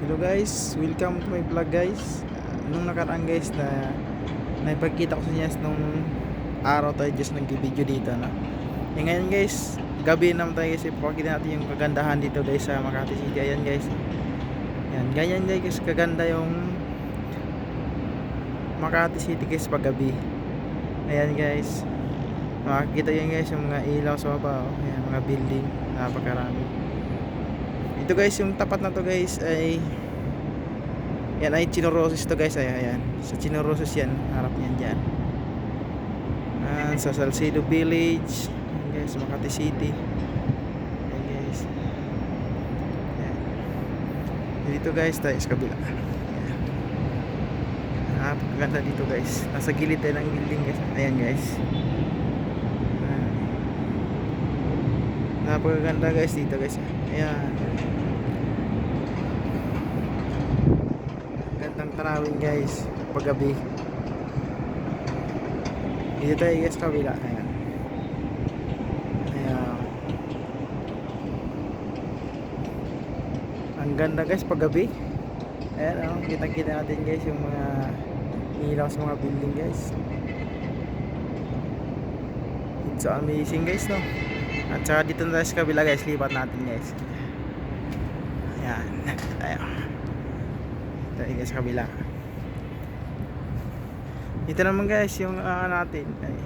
Hello guys, welcome to my vlog guys. Nung nakaraan guys na naipagkita ko sa inyo nung araw tayo just nag-video dito na. Ngayon guys, gabi naman tayo guys, ipakita natin yung kagandahan dito guys sa Makati City. Ayan guys. Yan, ganyan guys, kaganda yung Makati City guys pag gabi. Ayan guys. Makikita yun guys yung mga ilaw sa baba. Ayan, mga building, napakarami. Ito guys, yung tapat na to guys ay yan ay Chinorosis to guys. Ayan, sa Chinorosis yan, harap niyan dyan. Sa Salcedo Village. Ayan guys, Makati City. Ayan guys. Ayan. Dito guys, tayo sa kabila. Ayan. Napakaganda dito guys. Nasa gilid tayo ng building guys. Ayan guys. Ayan. Napakaganda guys dito guys. Ayan. Gandang tanawin guys paggabi. Dito tayo guys kabila. Ayan. Ayan. Ang ganda guys paggabi. Ayan o, kita natin guys yung mga ilaw sa mga building guys. It's so amazing guys no. At saka dito na tayo sa kabila guys, lipat natin guys. Ayan. Ayan. Tayo guys sa kabila. Ito naman guys yung natin ay,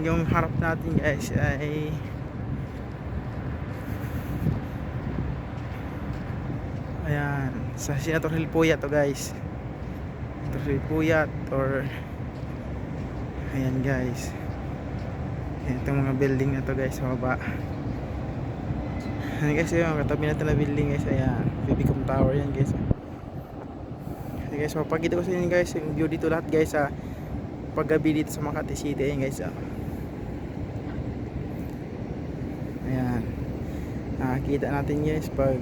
yung harap natin guys ay ayan, sa Senator Hilpuyat to guys. Senator Hilpuyat or ayan guys. Itong mga building na to guys sa baba. Ayan guys, yung katabi natin na building guys. Ayan, Vivicom Tower yan guys. Ayan guys, mapakita ko sa inyo guys yung view dito lahat guys sa paggabi dito sa Makati City. Ayan guys. Ayan, nakakita natin guys pag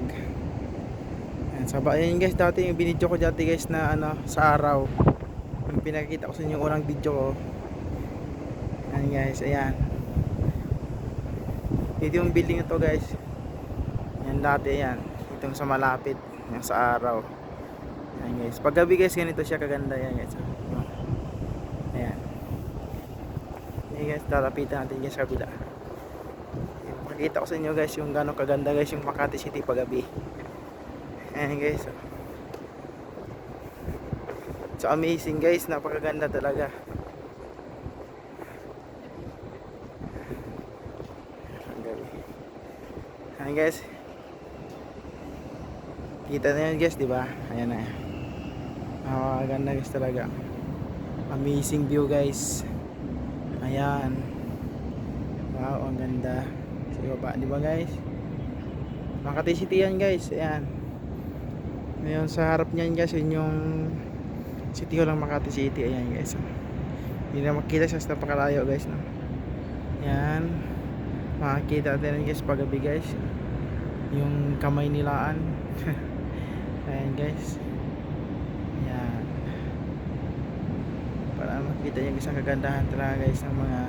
ayan, ayan guys, dati yung binidyo ko dati guys na sa araw. Yung pinakita ko sa inyo yung unang video ko. Ayan guys, ayan. Dito yung building na to guys. Yan dati yan. Itong sa malapit. Yan sa araw. Yan guys. Pag gabi guys, ganito siya kaganda yan guys. Ayan. Ayan guys, tatapitan natin guys sa kabila. Makikita ko sa inyo guys yung gano'ng kaganda guys yung Makati City pag gabi. Ayan guys. So amazing guys. Napakaganda talaga. Ayan guys. Kita na yan guys, di ba? Ayan na. Ganda guys talaga. Amazing view guys. Ayan. Wow, ang ganda. Sa baba, di ba guys? Makati City yan guys. Ayan. Ngayon sa harap niyan guys, yun yung City Hall ng Makati City. Ayan guys. Hindi na makita sa napakalayo guys, no? Ayan. Makikita natin guys paggabi guys yung kamay nilaan. Ayan guys. Ayan, para makita yung isang kagandahan talaga guys ng mga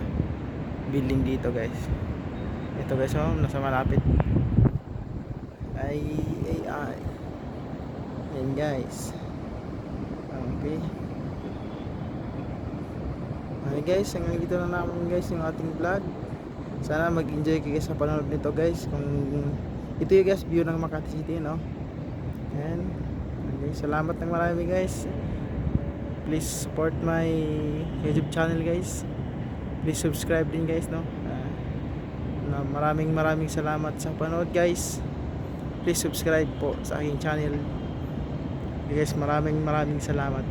building dito guys. Ito guys, nasa malapit ay AI. Ayan guys. Okay. Okay guys, hanggang dito na naman guys yung ating vlog. Sana mag-enjoy kayo sa panonood nito guys. Kung ito yung guys view ng Makati City, no? Ayan. Okay, salamat ng marami guys. Please support my YouTube channel guys. Please subscribe din guys, no? Maraming salamat sa panonood guys. Please subscribe po sa aking channel. Okay guys, maraming salamat.